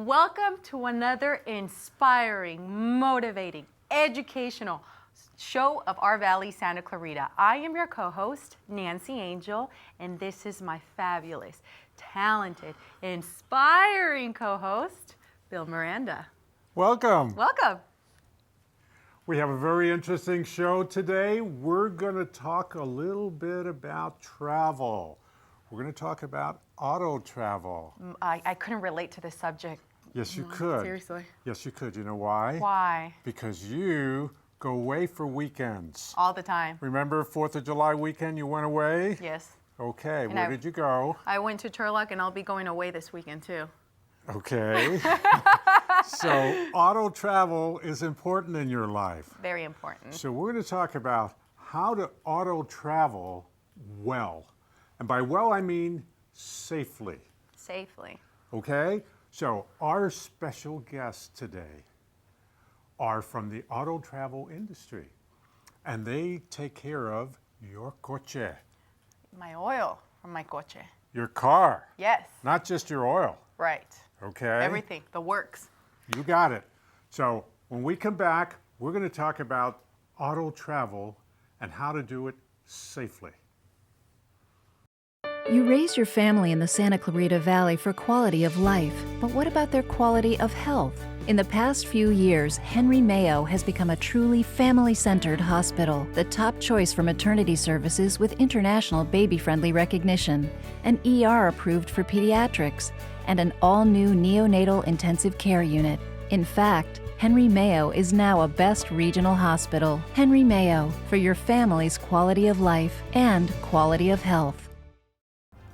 Welcome to another inspiring, motivating, educational show of our Valley, Santa Clarita. I am your co-host, Nancy Angel, and this is my fabulous, talented, inspiring co-host, Bill Miranda. Welcome. Welcome. We have a very interesting show today. We're going to talk a little bit about travel. We're going to talk about auto travel. I couldn't relate to this subject. Yes, you could. Seriously. Yes, you could. You know why? Why? Because you go away for weekends. All the time. Remember 4th of July weekend you went away? Yes. Okay, where did you go? I went to Turlock, and I'll be going away this weekend too. Okay. So auto travel is important in your life. Very important. So we're going to talk about how to auto travel well. And by well, I mean safely. Safely. Okay? So our special guests today are from the auto travel industry, and they take care of your coche. My oil from my coche. Your car. Yes. Not just your oil. Right. Okay? Everything. The works. You got it. So when we come back, we're going to talk about auto travel and how to do it safely. You raise your family in the Santa Clarita Valley for quality of life, but what about their quality of health? In the past few years, Henry Mayo has become a truly family-centered hospital, the top choice for maternity services with international baby-friendly recognition, an ER approved for pediatrics, and an all-new neonatal intensive care unit. In fact, Henry Mayo is now a best regional hospital. Henry Mayo, for your family's quality of life and quality of health.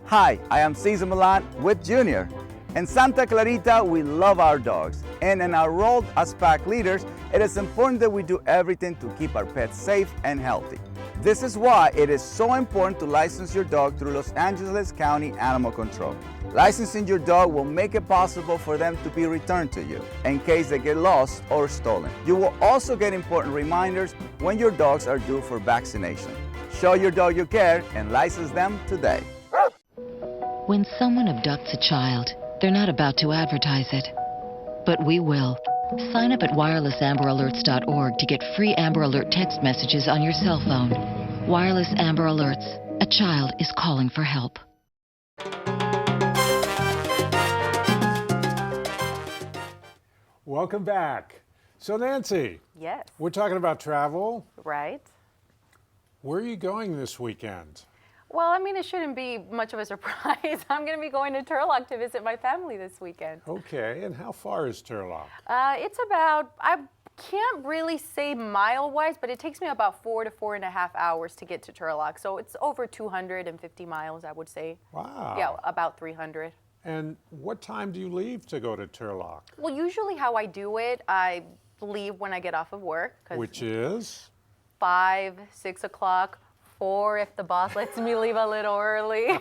Hi, I am Cesar Milan with Junior. In Santa Clarita, we love our dogs, and in our role as pack leaders, it is important that we do everything to keep our pets safe and healthy. This is why it is so important to license your dog through Los Angeles County Animal Control. Licensing your dog will make it possible for them to be returned to you in case they get lost or stolen. You will also get important reminders when your dogs are due for vaccination. Show your dog you care and license them today. When someone abducts a child, they're not about to advertise it. But we will. Sign up at wirelessamber-alerts.org to get free Amber Alert text messages on your cell phone. Wireless Amber Alerts. A child is calling for help. Welcome back. So Nancy, Yes. we're talking about travel. Right. Where are you going this weekend? Well, I mean, it shouldn't be much of a surprise. I'm going to be going to Turlock to visit my family this weekend. Okay, and how far is Turlock? It's about, I can't really say mile-wise, but it takes me about 4 to 4.5 hours to get to Turlock. So it's over 250 miles, I would say. Wow. Yeah, about 300. And what time do you leave to go to Turlock? Well, usually how I do it, I leave when I get off of work. Which is? 5, 6 o'clock. 4 if the boss lets me leave a little early.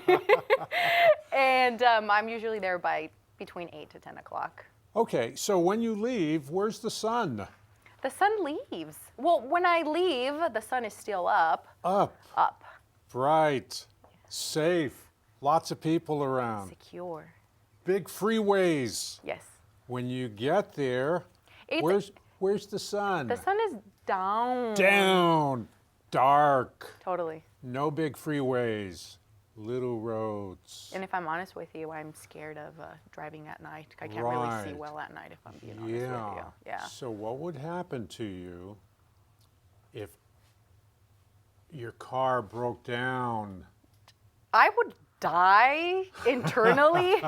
And I'm usually there by between 8 to 10 o'clock. Okay, so when you leave, where's the sun? The sun leaves. Well, when I leave, the sun is still up. Up. Up. Bright. Safe. Lots of people around. Secure. Big freeways. Yes. When you get there, where's the sun? The sun is down. Down. Dark. Totally. No big freeways. Little roads. And if I'm honest with you, I'm scared of driving at night. I can't really see well at night if I'm being honest with you. Yeah. So what would happen to you if your car broke down? I would die internally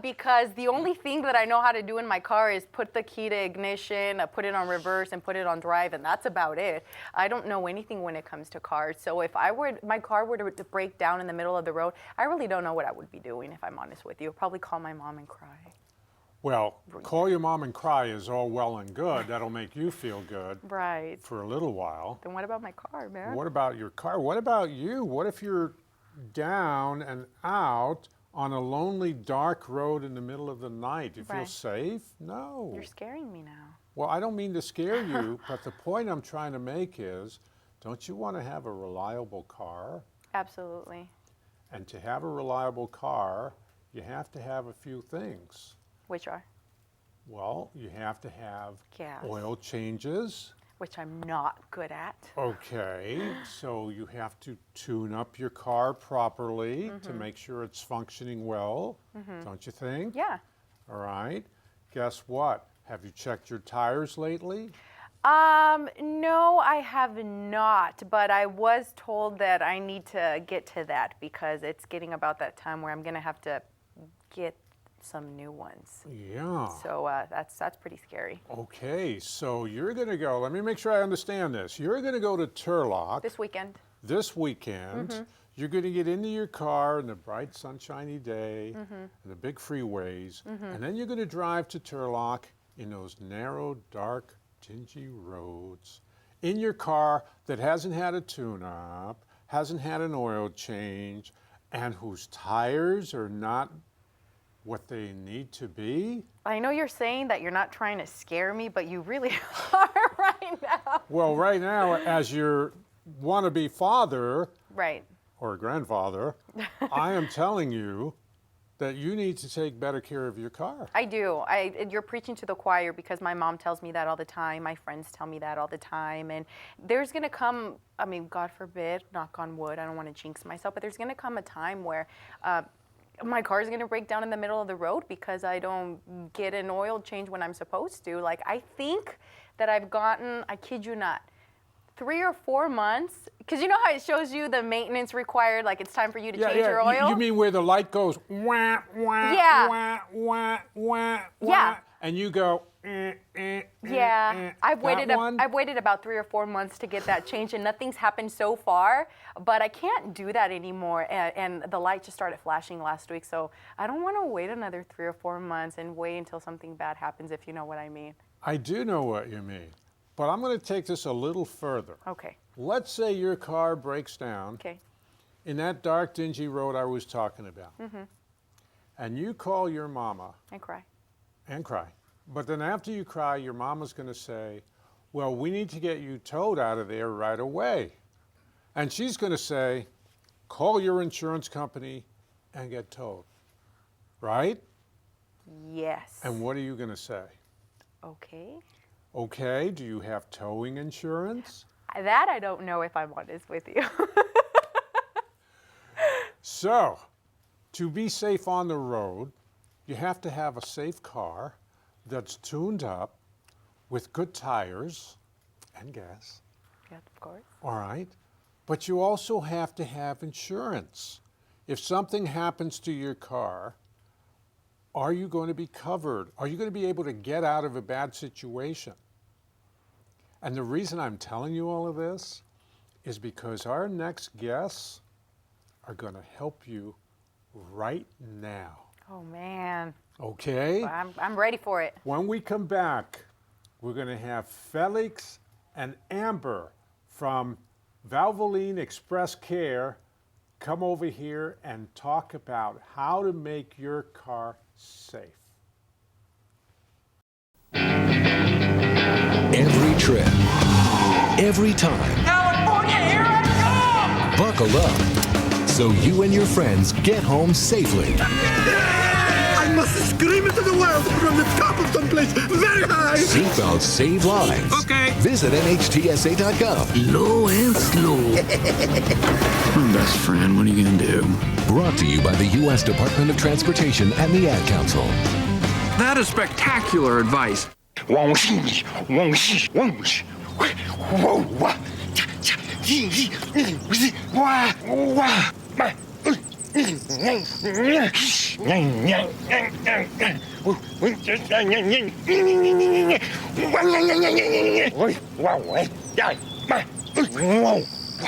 because the only thing that I know how to do in my car is put the key to ignition, put it on reverse, and put it on drive, and that's about it. I don't know anything when it comes to cars. So if my car were to break down in the middle of the road, I really don't know what I would be doing, if I'm honest with you. I'd probably call my mom and cry. Well, call your mom and cry is all well and good. That'll make you feel good. Right. For a little while. Then what about my car, man? What about your car? What about you? What if you're down and out on a lonely, dark road in the middle of the night? You feel safe? No. You're scaring me now. Well, I don't mean to scare you, but the point I'm trying to make is, don't you want to have a reliable car? Absolutely. And to have a reliable car, you have to have a few things. Which are? Well, you have to have Gas. oil changes. Which I'm not good at. Okay, so you have to tune up your car properly to make sure it's functioning well, don't you think? Yeah. All right. Guess what? Have you checked your tires lately? No, I have not, but I was told that I need to get to that because it's getting about that time where I'm gonna have to get some new ones. Yeah. So that's pretty scary. Okay, so you're going to go, let me make sure I understand this. You're going to go to Turlock This weekend. this weekend. You're going to get into your car in the bright, sunshiny day, and the big freeways, and then you're going to drive to Turlock in those narrow, dark, dingy roads in your car that hasn't had a tune-up, hasn't had an oil change, and whose tires are not what they need to be. I know you're saying that you're not trying to scare me, but you really are right now. Well, right now, as your wannabe father Right. or grandfather, I am telling you that you need to take better care of your car. I do. You're preaching to the choir because my mom tells me that all the time. My friends tell me that all the time. And there's going to come, I mean, God forbid, knock on wood, I don't want to jinx myself, but there's going to come a time where my car is going to break down in the middle of the road because I don't get an oil change when I'm supposed to. Like, I think that I've gotten, I kid you not, 3 or 4 months, because you know how it shows you the maintenance required, like it's time for you to change your oil? You mean where the light goes, wah, wah, Yeah. wah, wah, wah, Yeah. wah, and you go, Yeah, I've that waited about 3 or 4 months to get that change, and nothing's happened so far. But I can't do that anymore, and the light just started flashing last week. So I don't want to wait another 3 or 4 months and wait until something bad happens, if you know what I mean. I do know what you mean, but I'm going to take this a little further. Okay. Let's say your car breaks down Okay. in that dark, dingy road I was talking about, and you call your mama And cry. and cry. But then after you cry, your mama's going to say, well, we need to get you towed out of there right away. And she's going to say, call your insurance company and get towed. Right? Yes. And what are you going to say? Okay. Okay, do you have towing insurance? That I don't know if I'm honest with you. So, to be safe on the road, you have to have a safe car that's tuned up with good tires and gas. Yeah, of course. All right. But you also have to have insurance. If something happens to your car, are you going to be covered? Are you going to be able to get out of a bad situation? And the reason I'm telling you all of this is because our next guests are going to help you right now. Oh, man. Okay? I'm ready for it. When we come back, we're going to have Felix and Amber from Valvoline Express Care come over here and talk about how to make your car safe. Every trip, every time. California, here I come! Buckle up so you and your friends get home safely. I must scream into the world from the top of someplace very high. Seatbelts save lives. Okay. Visit NHTSA.gov. Low and slow. Best friend, what are you gonna do? Brought to you by the U.S. Department of Transportation and the Ad Council. That is spectacular advice.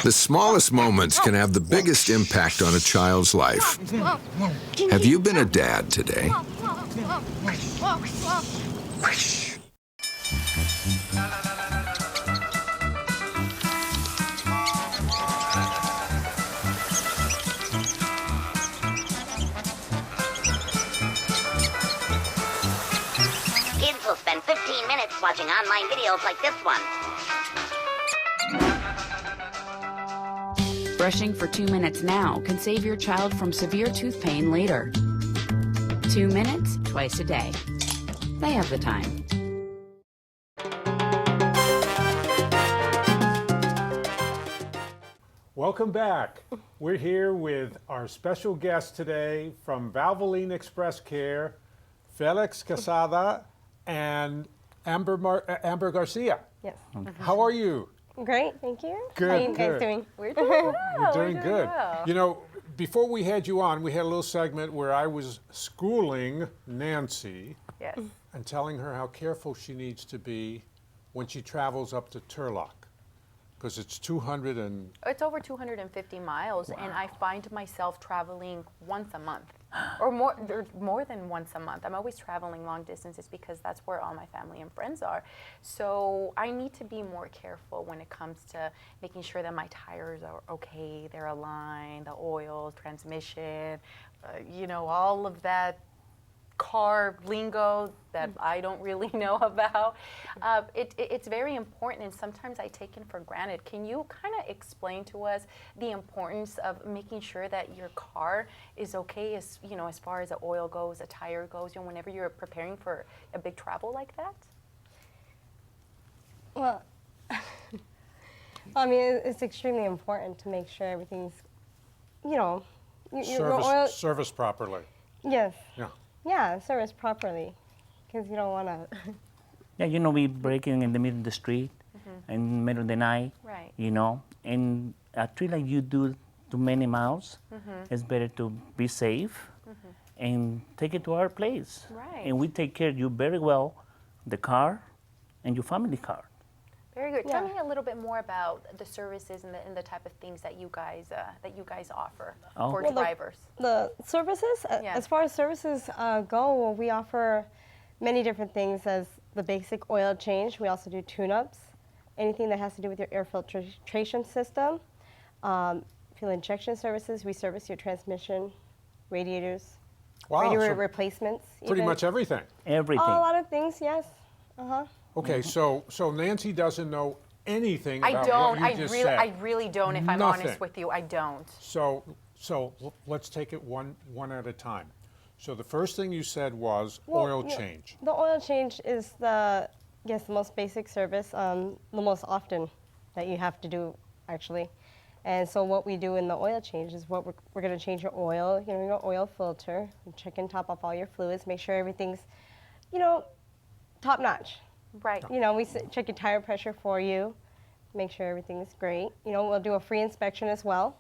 The smallest moments can have the biggest impact on a child's life. Have you been a dad today? Kids will spend 15 minutes watching online videos like this one. Brushing for 2 minutes now can save your child from severe tooth pain later. 2 minutes, twice a day. They have the time. Welcome back. We're here with our special guest today from Valvoline Express Care, Felix Quesada and Amber Garcia. Yes. How are you? Great, thank you. Good, How are you guys good. doing? We're doing well. You're doing good. Well. You know, before we had you on, we had a little segment where I was schooling Nancy Yes. and telling her how careful she needs to be when she travels up to Turlock, because it's 200 and... It's over 250 miles, and I find myself traveling once a month, or more than once a month. I'm always traveling long distances because that's where all my family and friends are. So I need to be more careful when it comes to making sure that my tires are okay, they're aligned, the oil, transmission, you know, all of that car lingo that I don't really know about. It's very important, and sometimes I take it for granted. Can you kind of explain to us the importance of making sure that your car is okay, as you know, as far as the oil goes, the tire goes, you know, whenever you're preparing for a big travel like that? Well, I mean, it's extremely important to make sure everything's, you know, your oil. Service properly. Yes. Yeah. Yeah, service properly, because you don't want to. Yeah, you know, we breaking in the middle of the street, in the middle of the night, Right. you know, and a trip like you do too many miles, it's better to be safe and take it to our place. Right. And we take care of you very well, the car and your family car. Very good. Yeah. Tell me a little bit more about the services and the type of things that you guys offer for Well, drivers. The services, Yeah. as far as services go, well, we offer many different things as the basic oil change. We also do tune-ups, anything that has to do with your air filtration system, fuel injection services. We service your transmission, radiators, Wow, radiator so replacements. pretty even. much everything. Everything. A lot of things, yes. Okay, so Nancy doesn't know anything about what you just said. I really don't, if I'm Nothing. honest with you. I don't. So let's take it one at a time. So the first thing you said was oil change. The oil change is the most basic service, the most often that you have to do, actually. And so what we do in the oil change is we're going to change your oil, you know, your oil filter, check and top off all your fluids, make sure everything's, you know, top notch. Right. You know, we check your tire pressure for you, make sure everything's great. You know, we'll do a free inspection as well,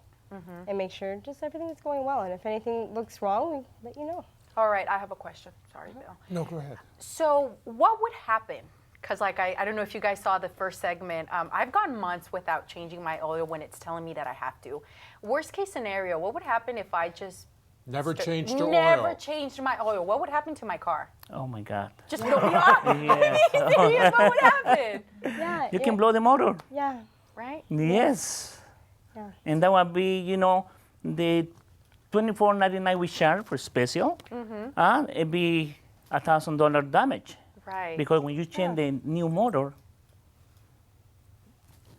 and make sure just everything is going well. And if anything looks wrong, we let you know. All right, I have a question. Sorry, Bill. No, go ahead. So what would happen? Because like I don't know if you guys saw the first segment. I've gone months without changing my oil when it's telling me that I have to. Worst case scenario, what would happen if I just Never changed your never oil. changed my oil? What would happen to my car? Oh my God. Just blow me off. Yes. What would happen? Yeah. You can blow the motor. Yeah. Right? Yes. Yeah. And that would be, you know, the $24.99 we charge for special. It'd be $1,000 damage. Right. Because when you change the new motor,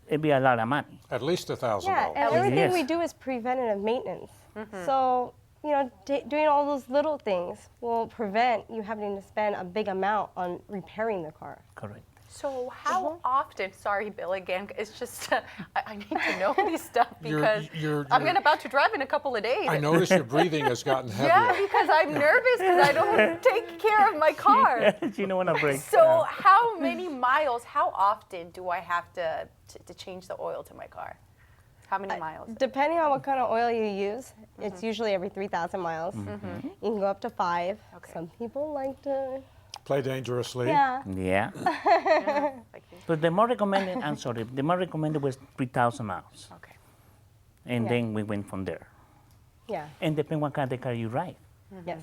it'd be a lot of money. At least $1,000. Yeah, and everything Yes. we do is preventative maintenance. So, you know, doing all those little things will prevent you having to spend a big amount on repairing the car. Correct. So how often, sorry Bill again, it's just, I need to know this stuff because I'm about to drive in a couple of days. I notice your breathing has gotten heavier. Yeah, because I'm nervous because I don't take care of my car. You don't want to break. So how many miles, how often do I have to change the oil to my car? How many miles? Depending on what kind of oil you use, it's usually every 3,000 miles. You can go up to 5. Okay. Some people like to... Play dangerously. Yeah. Yeah. But the more recommended, I'm sorry, the more recommended was 3,000 miles. Okay. And then we went from there. Yeah. And depending what kind of car you ride. Yes.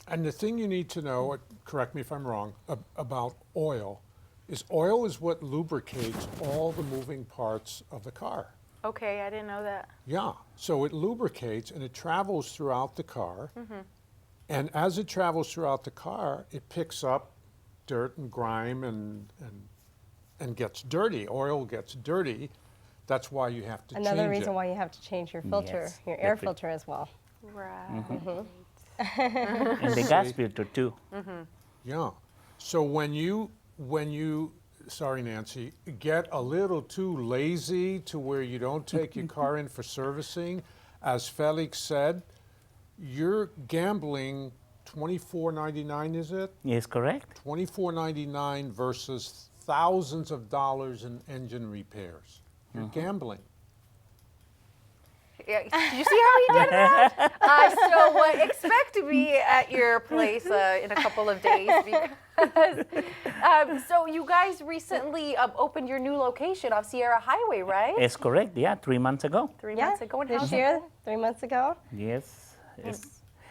And the thing you need to know, correct me if I'm wrong, about oil is what lubricates all the moving parts of the car. Okay, I didn't know that. Yeah, so it lubricates and it travels throughout the car. And as it travels throughout the car, it picks up dirt and grime and gets dirty. Oil gets dirty. That's why you have to change it. Another reason why you have to change your filter, your air filter as well. Right. And the gas filter too. Yeah. So when you, sorry Nancy, get a little too lazy to where you don't take your car in for servicing, as Felix said, you're gambling $24.99, is it? Yes, correct. $24.99 versus thousands of dollars in engine repairs. You're gambling. Yeah, did you see how he did that? So expect to be at your place in a couple of days because so you guys recently opened your new location off Sierra Highway, right? It's correct, yeah, 3 months ago. 3 months ago. And This how's year, it? 3 months ago. Yes,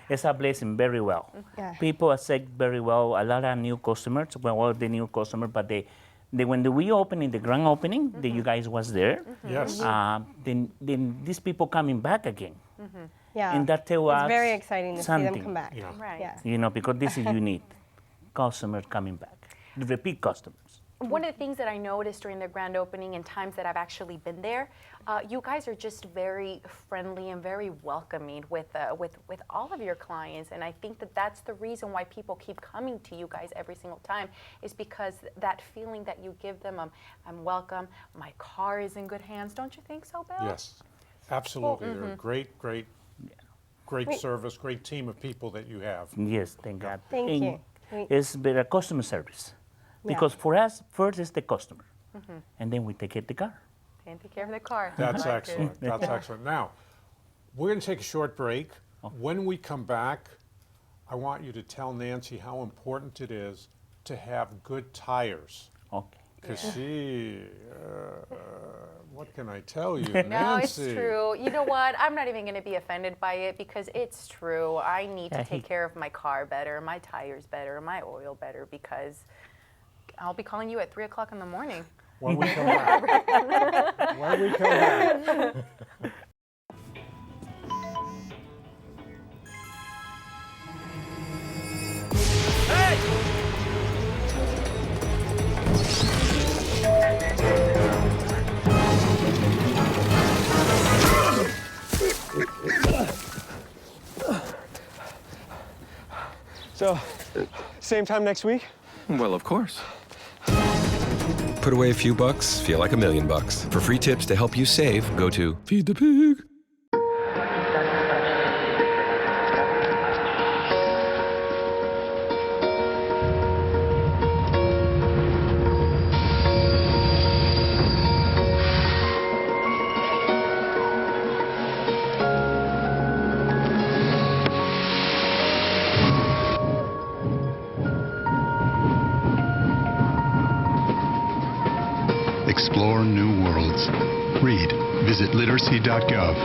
it's a blessing very well. Yeah. People accept very well. A lot of new customers, well, all the new customers, but when we opened in the grand opening, you guys was there. Yes. Then these people coming back again. Yeah. And that tell us It's very exciting to see something. them come back. Yeah. Right. Yeah. You know, because this is unique. Customers coming back, the repeat customers. One of the things that I noticed during the grand opening and times that I've actually been there, you guys are just very friendly and very welcoming with all of your clients. And I think that that's the reason why people keep coming to you guys every single time, is because that feeling that you give them, I'm welcome, my car is in good hands. Don't you think so, Bill? Yes, absolutely. They're a great service, great team of people that you have. Yes, thank God. Thank And you. it's better customer service. Because for us, first is the customer. And then we take care of the car. And take care of the car. That's excellent. That's excellent. Now, we're going to take a short break. When we come back, I want you to tell Nancy how important it is to have good tires. Okay. Because what can I tell you, No, Nancy? it's true. You know what? I'm not even going to be offended by it because it's true. I need to take care of my car better, my tires better, my oil better, because I'll be calling you at 3 o'clock in the morning. When we come back. When we come back. So, same time next week? Well, of course. Put away a few bucks, feel like $1 million. For free tips to help you save, go to Feed the Pig. Explore new worlds. Read. Visit literacy.gov.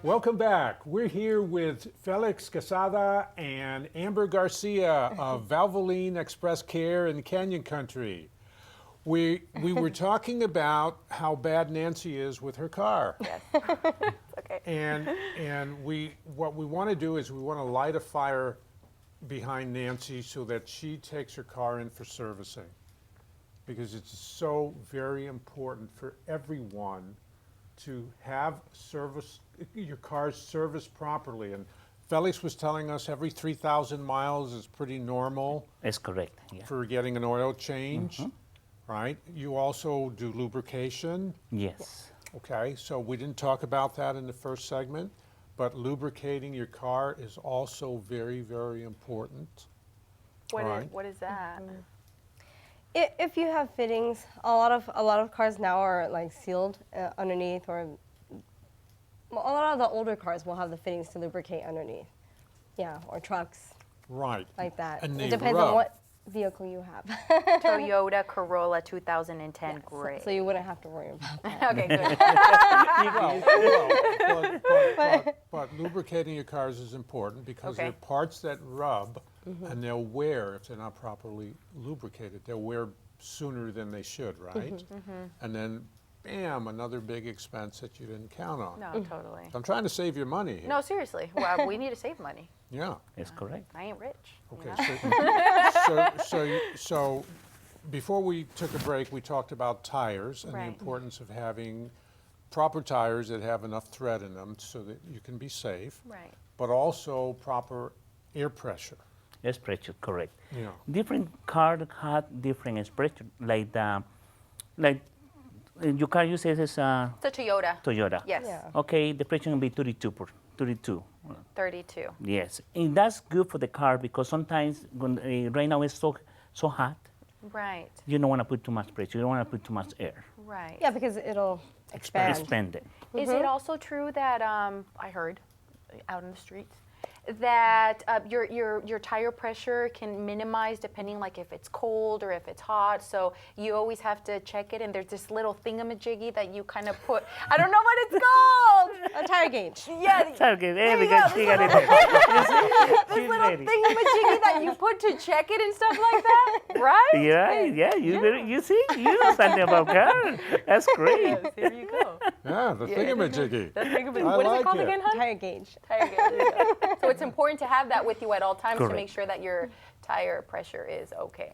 Welcome back. We're here with Felix Quesada and Amber Garcia of Valvoline Express Care in Canyon Country. We were talking about how bad Nancy is with her car. Yes. Okay. And what we want to do is we want to light a fire behind Nancy so that she takes her car in for servicing, because it's so very important for everyone to have your car's serviced properly. And Felix was telling us every 3,000 miles is pretty normal. That's correct. Yeah. For getting an oil change, right? You also do lubrication. Yes. Okay, so we didn't talk about that in the first segment, but lubricating your car is also very, very important. What is that? If you have fittings, a lot of cars now are like sealed underneath, or a lot of the older cars will have the fittings to lubricate underneath. Yeah, or trucks. Right. Like that. And It depends on what vehicle you have. Toyota Corolla 2010 gray. So you wouldn't have to worry about that. Okay, good. But lubricating your cars is important because there are parts that rub and they'll wear if they're not properly lubricated. They'll wear sooner than they should, right? And then, bam, another big expense that you didn't count on. No, totally. I'm trying to save your money here. No, seriously. Well, we need to save money. Yeah. That's correct. I ain't rich. Okay, so before we took a break, we talked about tires and the importance of having proper tires that have enough thread in them so that you can be safe. Right. but also proper air pressure. Air pressure, correct. Yeah. Different car have different air pressure. Like your car you say is It's a Toyota. Toyota. Yes. Yeah. Okay, the pressure will be 32. 32. Yes, and that's good for the car because sometimes when, right now it's so hot. Right. You don't want to put too much pressure. You don't want to put too much air. Right. Yeah, because it'll expand. Expand it. Is it also true that I heard out in the streets that your tire pressure can minimize depending like if it's cold or if it's hot, so you always have to check it, and there's this little thingamajiggy that you kind of put, I don't know what it's called. A tire gauge. Yeah. Tire gauge. There you Because go. she got it there. This little thingamajiggy that you put to check it and stuff like that, right? Yeah. You see, you know something about cars. That's great. Yes, here you go. Yeah, the thingamajiggy. The thingamajiggy. I What is like it called it. again, hon? Tire gauge. Tire gauge. So it's important to have that with you at all times to Correct. make sure that your tire pressure is okay.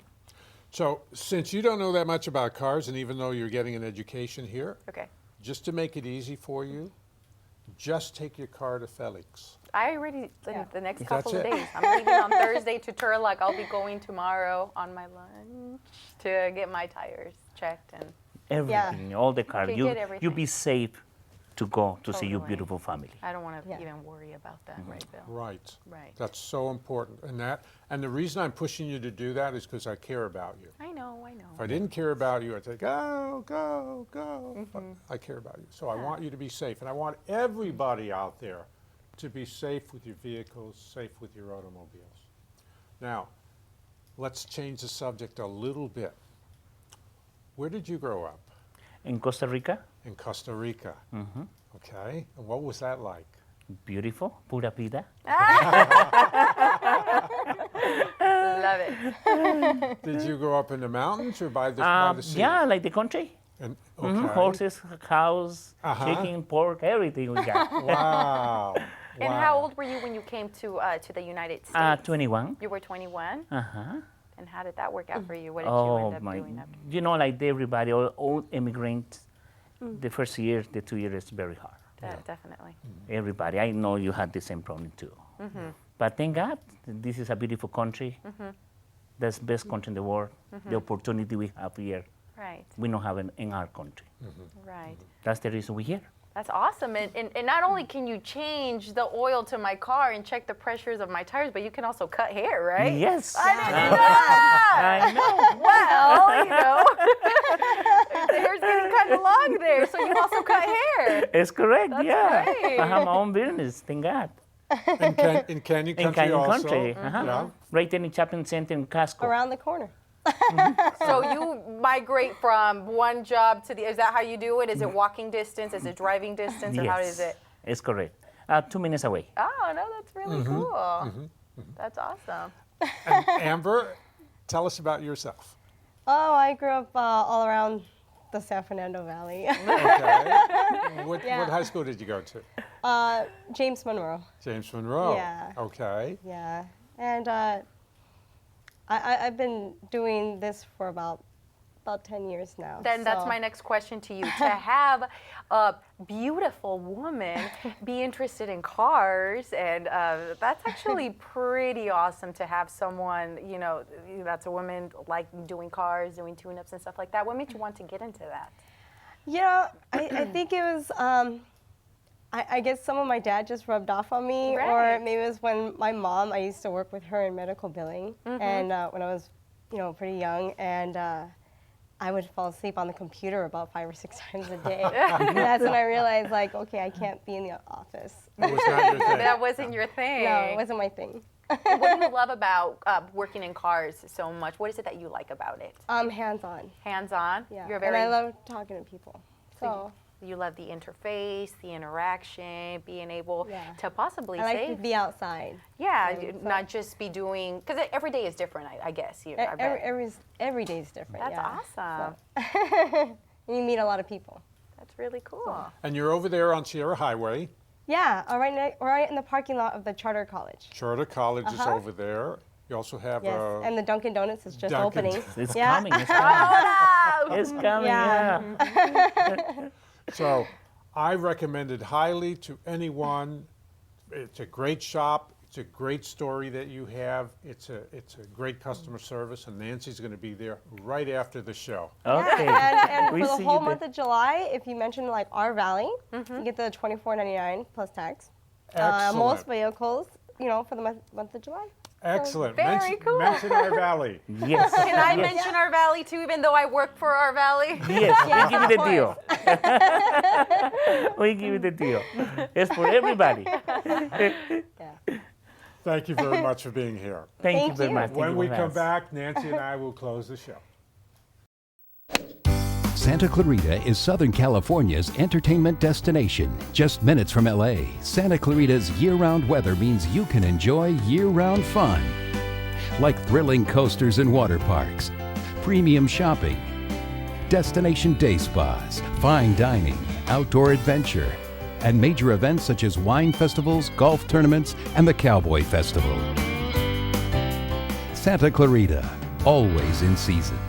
So since you don't know that much about cars, and even though you're getting an education here, Okay. just to make it easy for you, just take your car to Felix. I already, the next couple of That's it. days. I'm leaving on Thursday to Turlock. I'll be going tomorrow on my lunch to get my tires checked. And Everything, all the cars. can You get everything. be safe to go to see your Totally. beautiful family. I don't want to even worry about that, right, Bill? Right. Right. That's so important. And the reason I'm pushing you to do that is because I care about you. I know. If I didn't care about you, I'd say, go. But I care about you. So I want you to be safe. And I want everybody out there to be safe with your vehicles, safe with your automobiles. Now, let's change the subject a little bit. Where did you grow up? In Costa Rica, In Costa Rica. Okay. And what was that like? beautiful, pura vida. Love it. Did you grow up in the mountains or by the sea? Yeah, like the country. And, Horses, cows, Uh-huh. chicken, pork, everything we got. Wow. And how old were you when you came to the United States? 21. You were 21? Uh-huh. And how did that work out for you? What did you Oh end up my! doing after? You know, like everybody, all immigrants, the first year, the 2 years is very hard. Definitely. Everybody, I know you had the same problem too. But thank God, this is a beautiful country. That's the best country in the world. The opportunity we have here, Right. we don't have it in our country. Right. That's the reason we're here. That's awesome. And not only can you change the oil to my car and check the pressures of my tires, but you can also cut hair, right? Yes. I didn't know that. I know. Well, the hair's getting kind of long there, so you also cut hair. It's correct, That's yeah. great. I have my own business, thank God. In Canyon Country In Canyon also? Country, Yeah. right there in Chaplin Center in Casco. Around the corner. So you migrate from one job to the, is that how you do it? Is it walking distance? Is it driving distance? Or how is it? It's correct. 2 minutes away. Oh, no, that's really cool. That's awesome. And Amber, tell us about yourself. Oh, I grew up all around the San Fernando Valley. Okay. What Yeah. high school did you go to? James Monroe. James Monroe. Yeah. Okay. Yeah, and I've been doing this for about 10 years now. Then that's so- my next question to you. To have a beautiful woman be interested in cars, and that's actually pretty awesome to have someone, that's a woman like doing cars, doing tune-ups and stuff like that. What made you want to get into that? Yeah, I think it was, I guess some of my dad just rubbed off on me, Right. or maybe it was when my mom, I used to work with her in medical billing, and when I was, pretty young, and I would fall asleep on the computer about 5 or 6 times a day. And that's when I realized, like, okay, I can't be in the office. That was not your thing. That wasn't your thing. No, it wasn't my thing. What do you love about working in cars so much? What is it that you like about it? Hands-on. Hands-on? Yeah, You're and very. I love talking to people. So You love the interface, the interaction, being able to possibly I like save. to be outside. Yeah, and not just be doing, because every day is different, I guess. I bet. Every day is different. That's yeah. awesome. So. You meet a lot of people. That's really cool. And you're over there on Sierra Highway. Yeah, right in the parking lot of the Charter College. Charter College is over there. You also have Yes, and the Dunkin' Donuts is just Dunkin' opening. It's Yeah. coming, it's coming. It's coming, yeah. So I recommend it highly to anyone it's a great shop. It's a great story that you have. It's a great customer service, and Nancy's going to be there right after the show. Okay. And for the whole month of July, if you mention like our Valley, you get the $24.99 plus tax. Excellent. Most vehicles, you know, for the month of July. Excellent. Very cool. Mention our Valley. Yes. Can I mention our Valley too, even though I work for our Valley? Yes, we give you the deal. We give you the deal. It's for everybody. Thank you very much for being here. Thank you very much. When we come back, Nancy and I will close the show. Santa Clarita is Southern California's entertainment destination. Just minutes from LA, Santa Clarita's year-round weather means you can enjoy year-round fun. Like thrilling coasters and water parks, premium shopping, destination day spas, fine dining, outdoor adventure, and major events such as wine festivals, golf tournaments, and the Cowboy Festival. Santa Clarita, always in season.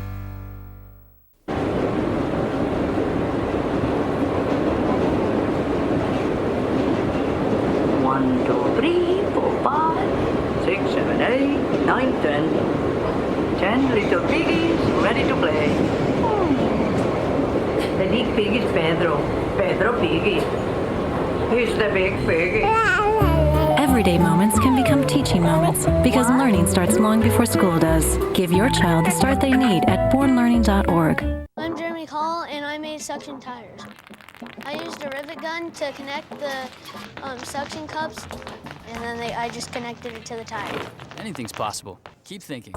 1, 2, 3, 4, 5, 6, 7, 8, 9, 10. 10 little piggies ready to play. The big pig is Pedro. Pedro Piggy. He's the big piggy. Everyday moments can become teaching moments because learning starts long before school does. Give your child the start they need at bornlearning.org. I'm Jeremy Call, and I made suction tires. I used a rivet gun to connect the suction cups, and then I just connected it to the tire. Anything's possible. Keep thinking.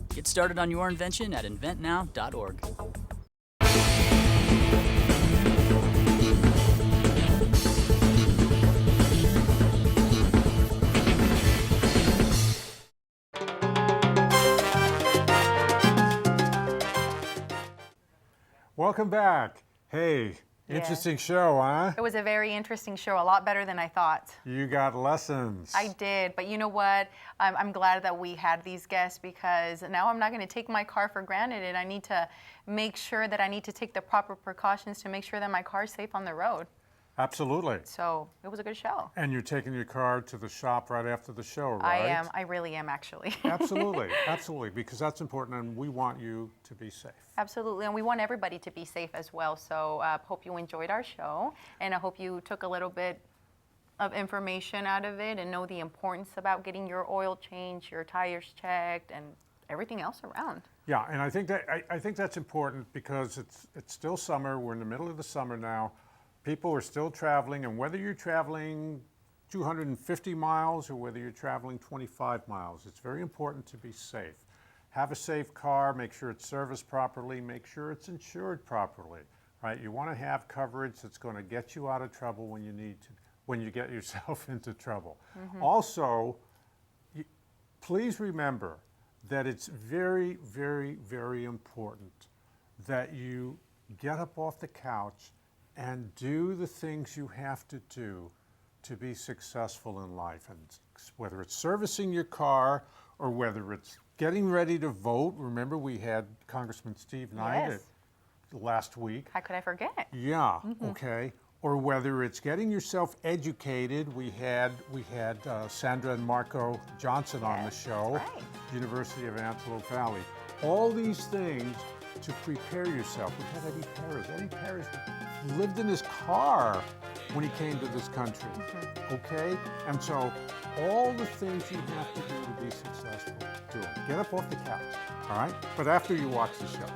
Get started on your invention at inventnow.org. Welcome back. Hey, interesting show, huh? It was a very interesting show, a lot better than I thought. You got lessons. I did, but you know what? I'm glad that we had these guests because now I'm not going to take my car for granted, and I need to make sure that I need to take the proper precautions to make sure that my car is safe on the road. Absolutely. So it was a good show. And you're taking your car to the shop right after the show, right? I am. I really am, actually. Absolutely. Absolutely. Because that's important, and we want you to be safe. Absolutely. And we want everybody to be safe as well. So hope you enjoyed our show, and I hope you took a little bit of information out of it and know the importance about getting your oil changed, your tires checked, and everything else around. Yeah, and I think that's important because it's still summer. We're in the middle of the summer now. People are still traveling, and whether you're traveling 250 miles or whether you're traveling 25 miles, it's very important to be safe. Have a safe car, make sure it's serviced properly, make sure it's insured properly, right? You want to have coverage that's going to get you out of trouble when you get yourself into trouble. Mm-hmm. Also, please remember that it's very, very, very important that you get up off the couch and do the things you have to do to be successful in life. And whether it's servicing your car or whether it's getting ready to vote. Remember, we had Congressman Steve Knight last week. How could I forget? Yeah, okay. Or whether it's getting yourself educated. We had Sandra and Marco Johnson on the show, University of Antelope Valley. All these things to prepare yourself. We had Eddie Perez. Eddie Perez lived in his car when he came to this country, okay? And so all the things you have to do to be successful, do them. Get up off the couch, all right? But after you watch the show,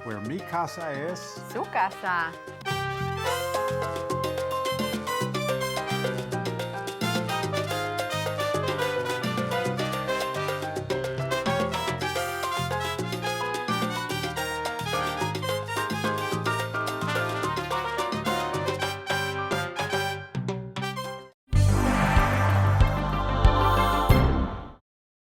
where mi casa es... Su casa.